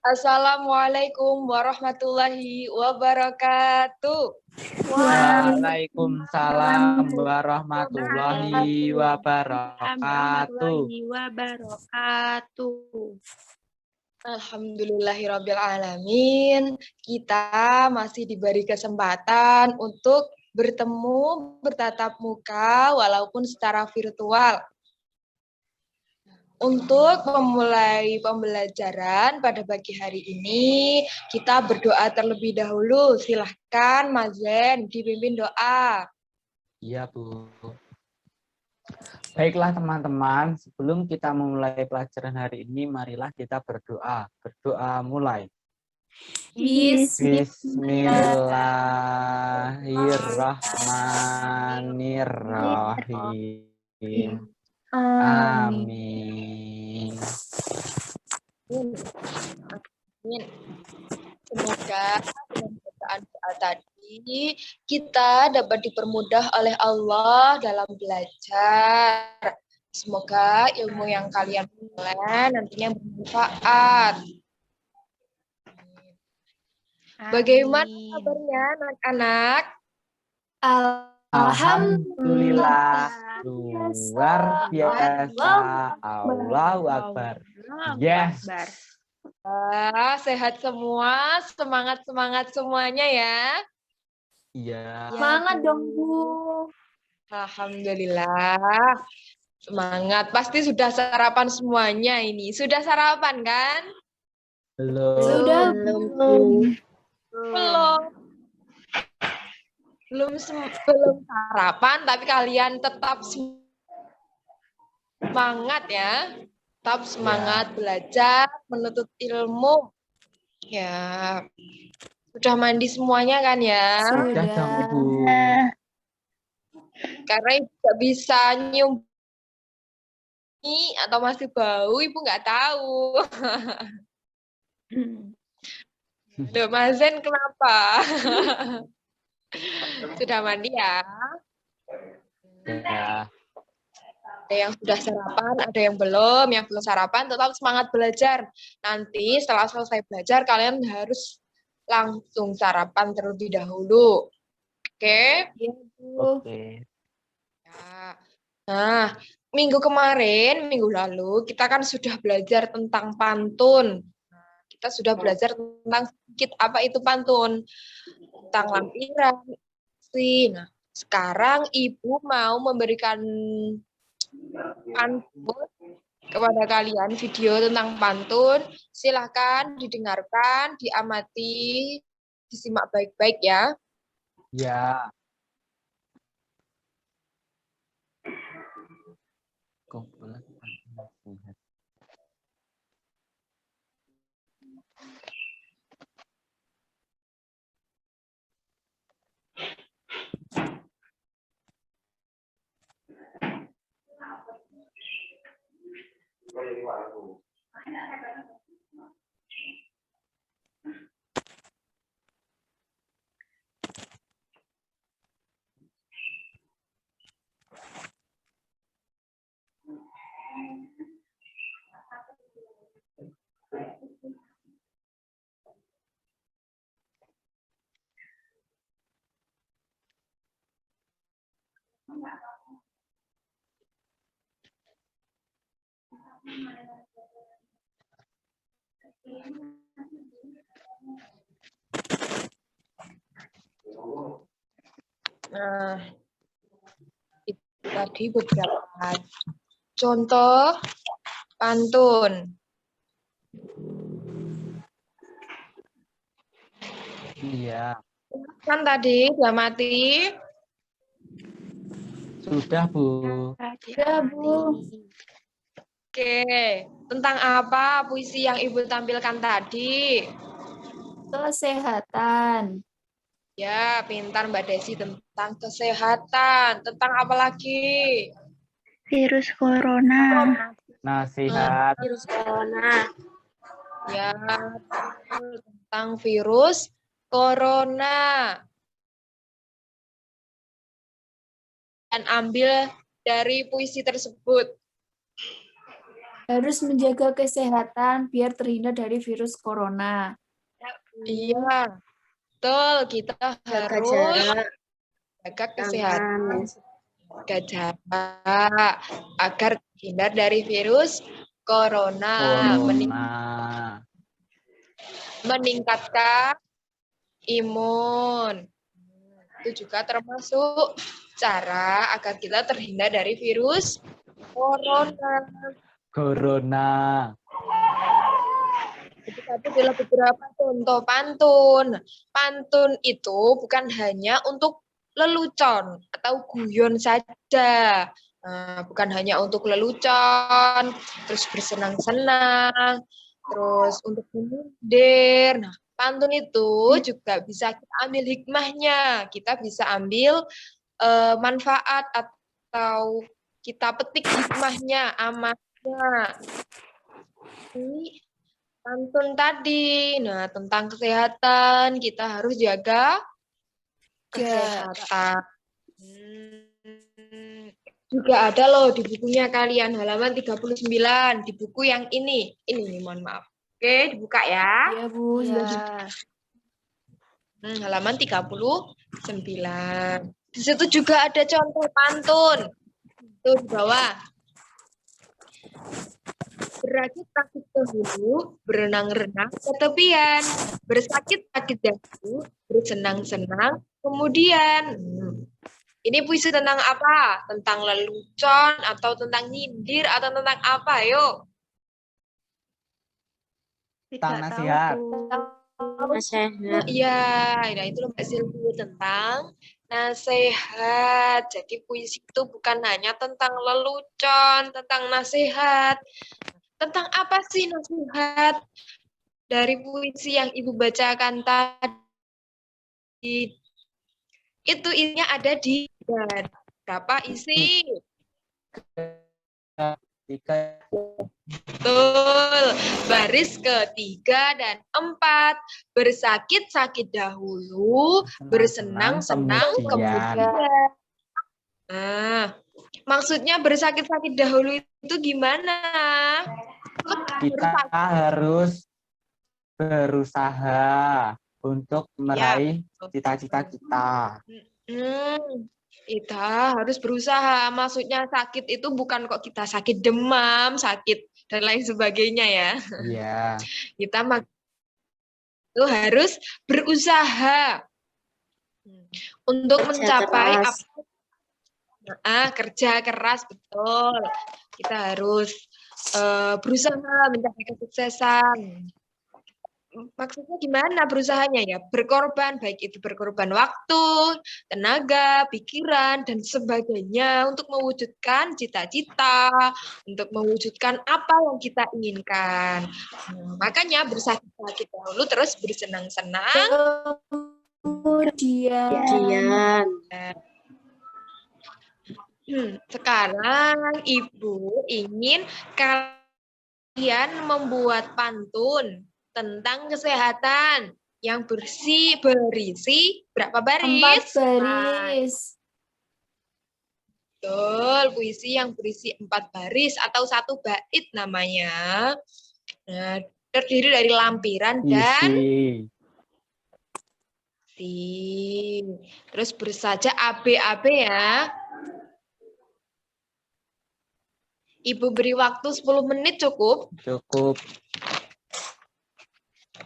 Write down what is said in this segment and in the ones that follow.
Assalamualaikum warahmatullahi wabarakatuh. Waalaikumsalam warahmatullahi wabarakatuh. Alhamdulillahirabbil alamin. Kita masih diberi kesempatan untuk bertemu, bertatap muka walaupun secara virtual. Untuk memulai pembelajaran pada pagi hari ini, kita berdoa terlebih dahulu. Silahkan Mazen dipimpin doa. Iya, Bu. Baiklah teman-teman, sebelum kita memulai pelajaran hari ini, marilah kita berdoa. Berdoa mulai. Bismillahirrahmanirrahim. Amin. Semoga dengan bacaan doa tadi kita dapat dipermudah oleh Allah dalam belajar. Semoga ilmu yang kalian peroleh nantinya bermanfaat. Bagaimana kabarnya anak-anak? Alhamdulillah, luar biasa. Allahu Akbar. Yes. Sehat semua, semangat semuanya ya. Iya. Semangat dong, Bu. Alhamdulillah. Semangat. Pasti sudah sarapan semuanya ini. Sudah sarapan kan? Belum. Belum sarapan, tapi kalian tetap semangat ya. Tetap semangat belajar, menuntut ilmu. Ya. Sudah mandi semuanya kan ya? Sudah dong, Bu. Karena ibu nggak bisa nyium atau masih bau, ibu nggak tahu. Duh, Mazen kenapa? Sudah mandi ya? Ya. Ada yang sudah sarapan, ada yang belum. Yang belum sarapan tetap semangat belajar. Nanti setelah selesai belajar, kalian harus langsung sarapan terlebih dahulu. Oke? Oke. Ya. Nah, minggu lalu, kita kan sudah belajar tentang pantun. Kita sudah belajar tentang sedikit apa itu pantun. Tentang lampiran. Nah, sekarang Ibu mau memberikan pantun kepada kalian, video tentang pantun. Silahkan didengarkan, diamati, disimak baik-baik ya. Ya. Kumpulan nasihat. Nah, itu tadi beberapa contoh pantun. Iya. Kan tadi diamati. Sudah, Bu. Sudah, Bu. Oke, tentang apa puisi yang Ibu tampilkan tadi? Kesehatan. Ya, pintar Mbak Desi, tentang kesehatan. Tentang apa lagi? Virus corona. Nasihat. Virus corona. Ya, tentang virus corona. Dan ambil dari puisi tersebut. Harus menjaga kesehatan biar terhindar dari virus corona. Iya, betul. Kita Jaga harus jarak, jaga aman. kesehatan, jaga jarak agar terhindar dari virus corona, Corona. meningkatkan imun. Itu juga termasuk cara agar kita terhindar dari virus corona. Corona. Itu tadi adalah beberapa contoh pantun. Pantun itu bukan hanya untuk lelucon atau guyon saja. Nah, bukan hanya untuk lelucon, terus bersenang-senang, terus untuk menyindir. Nah, pantun itu juga bisa kita ambil hikmahnya. Kita bisa ambil manfaat atau kita petik hikmahnya, amalnya. Ini pantun tadi. Nah, tentang kesehatan, kita harus jaga kesehatan. Juga ada loh di bukunya kalian, halaman 39, di buku yang ini. Ini nih, mohon maaf. Oke, dibuka ya. Iya, Bu. Ya. Halaman 39. Di situ juga ada contoh pantun. Tuh di bawah. Berakit-rakit dahulu, berenang-renang ke tepian. Bersakit-sakit dahulu, bersenang-senang kemudian. Ini puisi tentang apa? Tentang lelucon, atau tentang nyindir, atau tentang apa? Yuk. Tentang Tidak nasihat. tahu, Bu. Nasihat. Iya, nah itu Mbak Silvi tentang nasihat. Jadi puisi itu bukan hanya tentang lelucon, tentang nasihat. Tentang apa sih nasihat dari puisi yang Ibu bacakan tadi? Itu isinya ada di berapa isi? 3. Betul. Baris ketiga dan 4. Bersakit-sakit dahulu, bersenang-senang kemudian. Nah, maksudnya bersakit-sakit dahulu itu gimana? Kita harus berusaha untuk meraih cita-cita kita. Kita harus berusaha. Maksudnya sakit itu bukan kok kita sakit demam, sakit dan lain sebagainya ya. Iya. Kita itu harus berusaha untuk Kerja mencapai keras. kerja keras, betul. Kita harus berusaha mencapai kesuksesan. Maksudnya gimana berusahanya ya? Berkorban, baik itu berkorban waktu, tenaga, pikiran, dan sebagainya untuk mewujudkan cita-cita, untuk mewujudkan apa yang kita inginkan. Makanya bersakit-sakit dahulu, terus bersenang-senang. Kemudian. Sekarang Ibu ingin kalian membuat pantun tentang kesehatan yang berisi berapa baris? 4 baris. Betul, puisi yang berisi 4 baris atau 1 bait namanya. Nah, terdiri dari lampiran dan isi. Terus bersaja AB-AB ya. Ibu beri waktu 10 menit cukup? Cukup.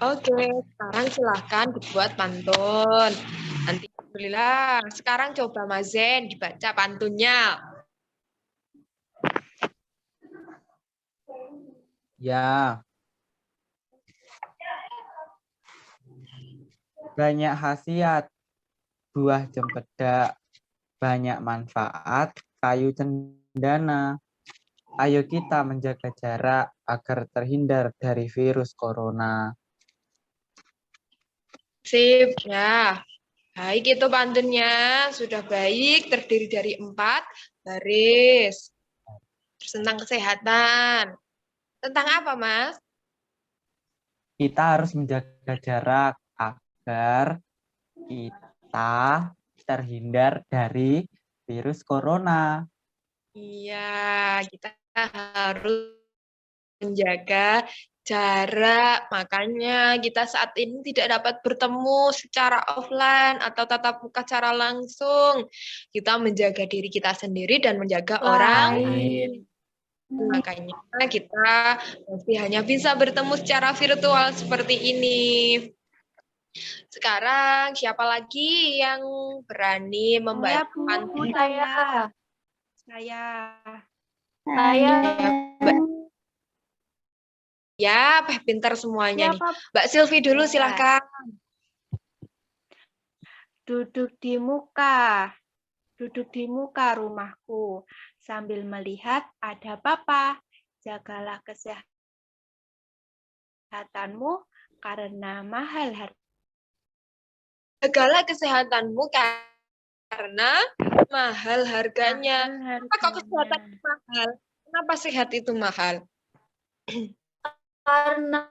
Oke, sekarang silahkan dibuat pantun. Nanti alhamdulillah. Sekarang coba Mas Zen dibaca pantunnya. Ya. Banyak khasiat buah cempedak, banyak manfaat kayu cendana. Ayo kita menjaga jarak agar terhindar dari virus corona. Sip, ya. Baik itu pantunnya. Sudah baik, terdiri dari 4 baris. Tentang kesehatan. Tentang apa, Mas? Kita harus menjaga jarak agar kita terhindar dari virus corona. Iya, kita harus menjaga jarak. Makanya kita saat ini tidak dapat bertemu secara offline atau tatap muka secara langsung. Kita menjaga diri kita sendiri dan menjaga orang lain. Makanya kita masih hanya bisa bertemu secara virtual seperti ini. Sekarang siapa lagi yang berani membantu pantun? Saya. Ya, pintar semuanya nih. Mbak Silvi dulu silahkan. Duduk di muka rumahku, sambil melihat ada papa. Jagalah kesehatanmu karena mahal harga. Jagalah kesehatanmu karena mahal harganya. Kenapa kok kesehatan itu mahal? Kenapa sehat itu mahal? Karena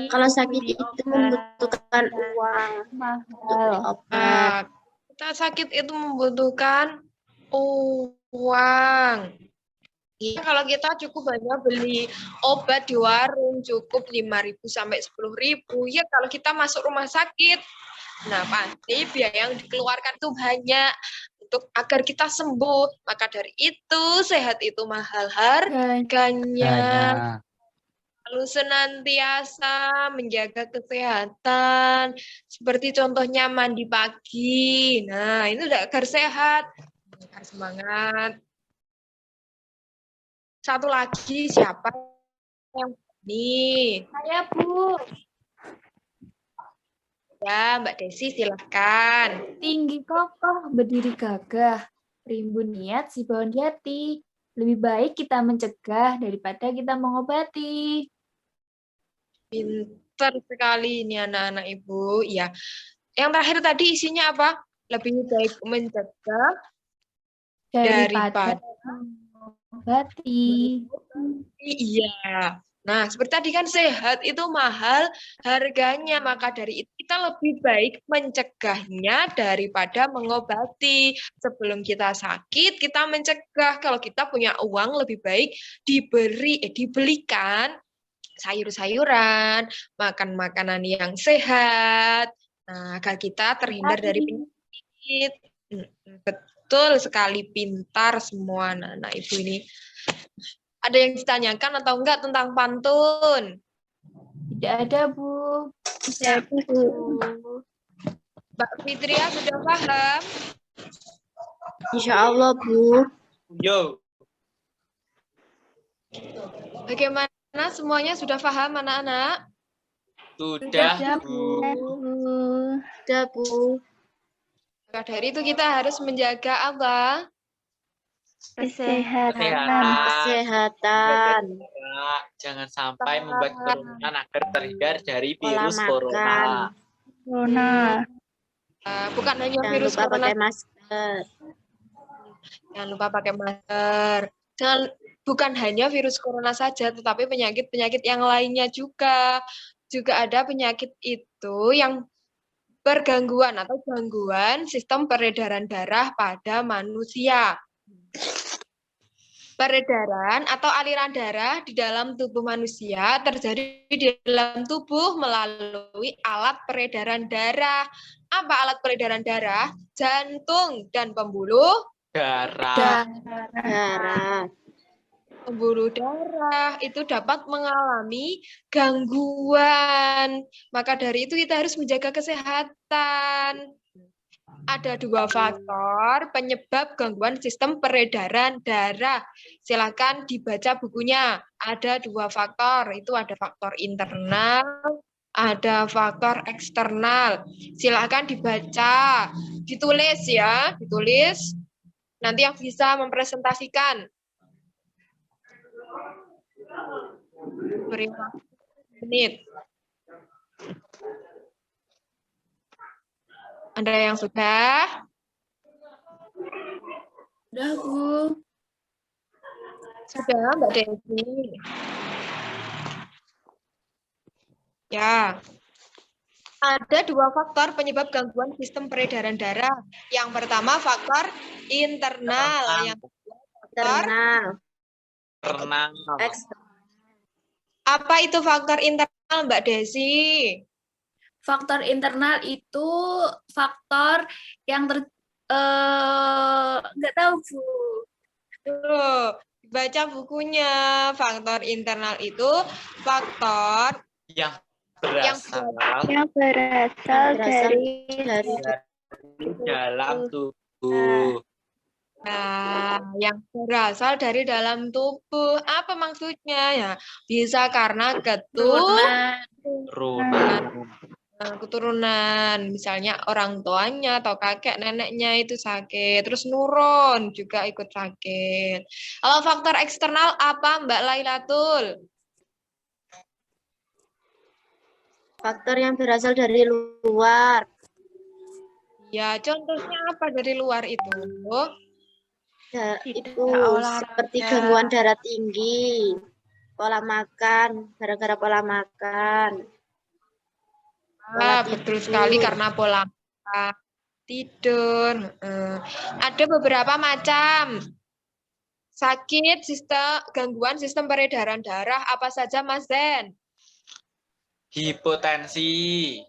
Kalau sakit itu membutuhkan uang. mahal. Obat. Nah, kita sakit itu membutuhkan uang. Iya, kalau kita cukup banyak beli obat di warung cukup 5.000 sampai 10.000. Ya kalau kita masuk rumah sakit, nah pasti biaya yang dikeluarkan itu banyak untuk agar kita sembuh. Maka dari itu sehat itu mahal harganya. Lalu senantiasa menjaga kesehatan, seperti contohnya mandi pagi. Nah, itu udah agar sehat, agar semangat. Satu lagi siapa yang ini? Saya, Bu. Ya, Mbak Desi silahkan. Tinggi kokoh, berdiri gagah. Rimbun niat si bawang di hati. Lebih baik kita mencegah daripada kita mengobati. Pintar sekali ini anak-anak Ibu. Ya. Yang terakhir tadi isinya apa? Lebih baik mencegah daripada mengobati. Iya. Nah, seperti tadi kan sehat itu mahal harganya. Maka dari itu kita lebih baik mencegahnya daripada mengobati. Sebelum kita sakit, kita mencegah. Kalau kita punya uang, lebih baik dibelikan sayur-sayuran, makan makanan yang sehat, nah, agar kita terhindar dari penyakit. Betul sekali, pintar semua anak-anak Ibu ini. Ada yang ditanyakan atau enggak tentang pantun? Tidak ada, Bu. Tidak, Bu. Mbak Fitria sudah paham? Insya Allah, Bu. Yo. Bagaimana semuanya sudah paham anak-anak? Sudah, Bu. Sudah, Bu. Maka dari itu kita harus menjaga apa? Kesehatan. Jangan sampai membuat kerumunan agar terhindar dari Pola virus makan. corona. Bukan hanya Jangan virus lupa corona. pakai masker. Jangan lupa pakai masker. Bukan hanya virus corona saja, tetapi penyakit-penyakit yang lainnya juga. Juga ada penyakit itu yang bergangguan atau gangguan sistem peredaran darah pada manusia. Peredaran atau aliran darah di dalam tubuh manusia terjadi di dalam tubuh melalui alat peredaran darah. Apa alat peredaran darah? Jantung dan pembuluh Darah. pembuluh darah itu dapat mengalami gangguan. Maka dari itu kita harus menjaga kesehatan. Ada 2 faktor penyebab gangguan sistem peredaran darah. Silakan dibaca bukunya. Ada 2 faktor. Itu ada faktor internal, ada faktor eksternal. Silakan dibaca. Ditulis ya, ditulis. Nanti yang bisa mempresentasikan. Beri waktu 1 menit. Ada yang sudah? Sudah, Bu. Sudah, Mbak Desi. Ya. Ada 2 faktor penyebab gangguan sistem peredaran darah. Yang pertama faktor internal, yang kedua faktor eksternal. Apa itu faktor internal, Mbak Desi? Faktor internal itu faktor yang nggak tahu, Bu. Tuh, baca bukunya. Faktor internal itu faktor Yang Yang berasal dari dalam tubuh. Nah, yang berasal dari dalam tubuh. Apa maksudnya ya? Bisa karena keturunan. Misalnya orang tuanya atau kakek neneknya itu sakit. Terus nurun juga ikut sakit. Kalau faktor eksternal apa, Mbak Lailatul? Faktor yang berasal dari luar. Ya, contohnya apa dari luar itu? Ya, Tidak itu seperti olahraga. gangguan darah tinggi, pola makan, gara-gara pola makan. Pola Betul tidur. sekali karena pola makan, tidur. Ada beberapa macam sakit gangguan sistem peredaran darah. Apa saja, Mas Zen? Hipotensi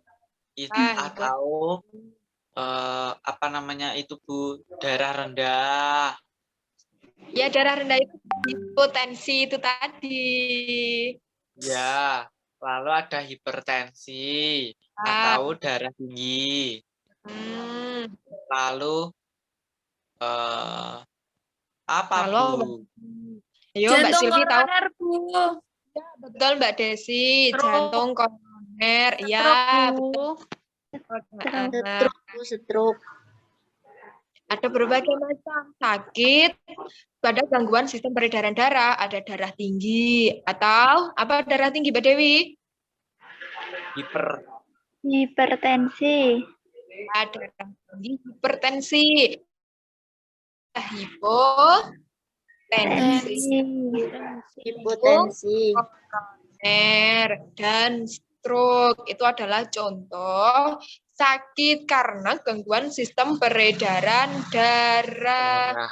atau apa namanya itu Bu, darah rendah. Ya, darah rendah itu hipotensi itu tadi. Ya, lalu ada hipertensi atau darah tinggi. Lalu apa Bu? Ayo, Mbak Jantung Silvi tahu. koroner, Bu. Ya, betul Mbak Desi, Stroke. jantung koroner. Ya, Bu. Stroke. Ada berbagai macam sakit pada gangguan sistem peredaran darah. Ada darah tinggi atau apa darah tinggi, Mbak Dewi? hipertensi. Ada darah tinggi, hipertensi. Hipotensi. Hipotensi. Koroner dan stroke itu adalah contoh sakit karena gangguan sistem peredaran darah.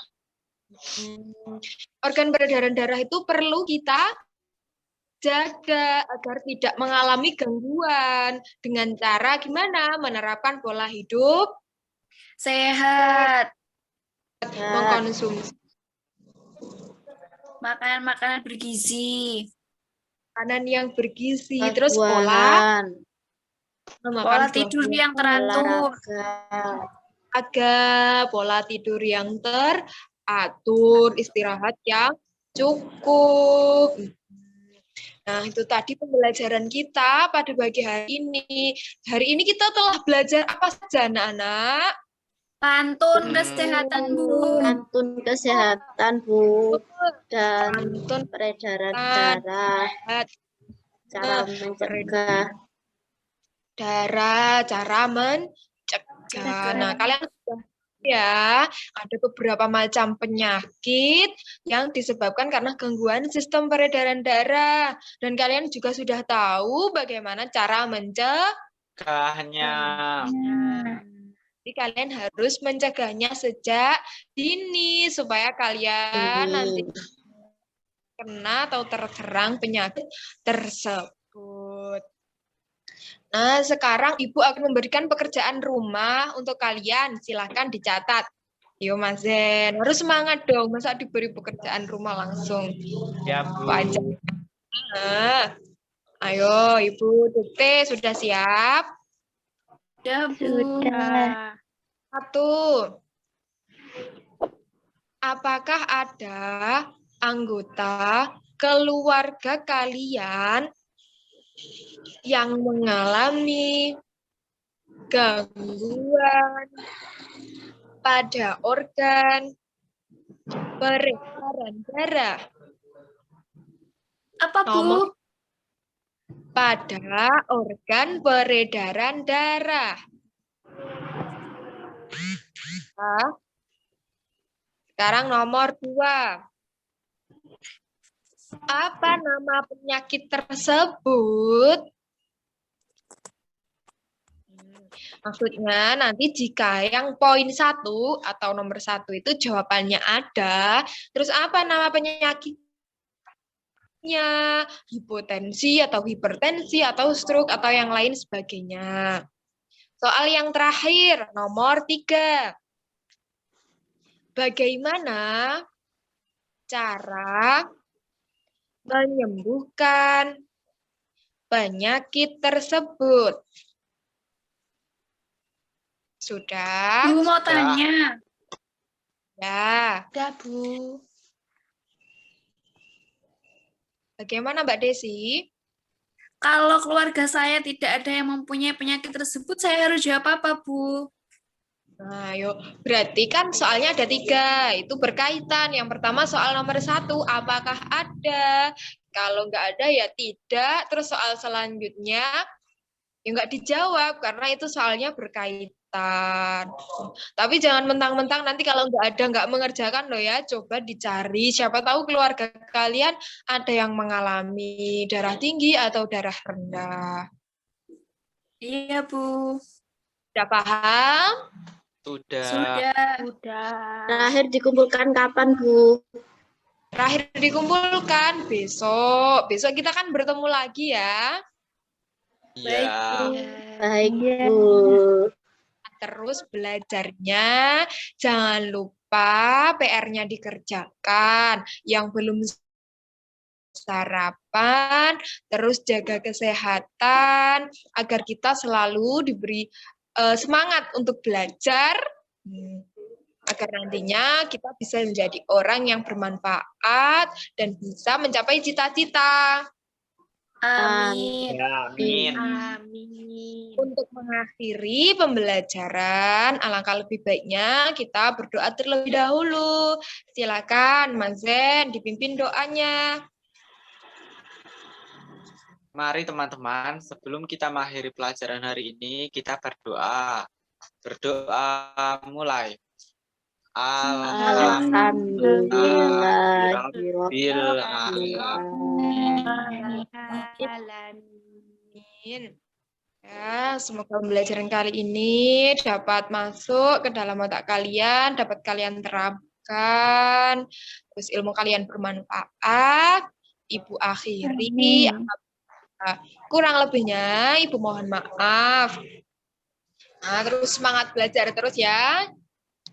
Organ peredaran darah itu perlu kita jaga agar tidak mengalami gangguan. Dengan cara gimana? Menerapkan pola hidup Sehat. mengkonsumsi Makanan-makanan bergizi. makanan yang bergizi, terus pola Tidur yang teratur. pola tidur yang teratur, istirahat yang cukup. Nah, itu tadi pembelajaran kita pada pagi hari ini. Hari ini kita telah belajar apa saja, anak-anak? Pantun kesehatan, Bu. Pantun kesehatan, Bu. Dan Pantun peredaran darah. Cara mencegah. Cara mencegah. Nah, kalian sudah ya, ada beberapa macam penyakit yang disebabkan karena gangguan sistem peredaran darah. Dan kalian juga sudah tahu bagaimana cara Mencegahnya. Jadi kalian harus mencegahnya sejak dini supaya kalian nanti kena atau terserang penyakit tersebut. Nah, sekarang Ibu akan memberikan pekerjaan rumah untuk kalian. Silahkan dicatat. Yo, Mas Zen. Harus semangat dong. Masa diberi pekerjaan rumah langsung. Ya, Bu. Aja. Nah, ayo, Ibu Dukte sudah siap? Sudah, Bu. Sudah. 1. Apakah ada anggota keluarga kalian yang mengalami gangguan pada organ peredaran darah? Apa, Bu? Pada organ peredaran darah. Nah, sekarang nomor 2. Apa nama penyakit tersebut? Maksudnya nanti jika yang poin 1 atau nomor 1 itu jawabannya ada, terus apa nama penyakit? hipotensi atau hipertensi atau stroke atau yang lain sebagainya. Soal yang terakhir, nomor 3. Bagaimana cara menyembuhkan penyakit tersebut? Sudah? Bu mau tanya. Ya. Udah, Bu. Bagaimana Mbak Desi? Kalau keluarga saya tidak ada yang mempunyai penyakit tersebut, saya harus jawab apa, Bu? Nah, yuk. Berarti kan soalnya ada 3, itu berkaitan. Yang pertama soal nomor 1, apakah ada? Kalau nggak ada ya tidak. Terus soal selanjutnya ya nggak dijawab karena itu soalnya berkaitan. Tapi jangan mentang-mentang nanti kalau nggak ada nggak mengerjakan loh ya. Coba dicari. Siapa tahu keluarga kalian ada yang mengalami darah tinggi atau darah rendah. Iya, Bu. Sudah paham? Sudah. Udah. Terakhir dikumpulkan kapan, Bu? Terakhir dikumpulkan besok. Besok kita kan bertemu lagi ya. Iya. Baik, Iya. Bu. Terus belajarnya jangan lupa PR-nya dikerjakan. Yang belum sarapan, terus jaga kesehatan agar kita selalu diberi semangat untuk belajar. Agar nantinya kita bisa menjadi orang yang bermanfaat dan bisa mencapai cita-cita. Amin. Ya, amin. Amin. Untuk mengakhiri pembelajaran, alangkah lebih baiknya kita berdoa terlebih dahulu. Silakan, Mas Zen, dipimpin doanya. Mari teman-teman, sebelum kita mengakhiri pelajaran hari ini, kita berdoa. Berdoa mulai. Alhamdulillahirabbil Amin. Ya, semoga pembelajaran kali ini dapat masuk ke dalam otak kalian, dapat kalian terapkan, terus ilmu kalian bermanfaat. Ibu akhiri, kurang lebihnya Ibu mohon maaf. Nah, terus semangat belajar terus ya.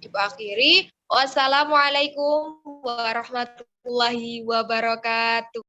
Ibu akhiri, wassalamualaikum warahmatullahi wabarakatuh.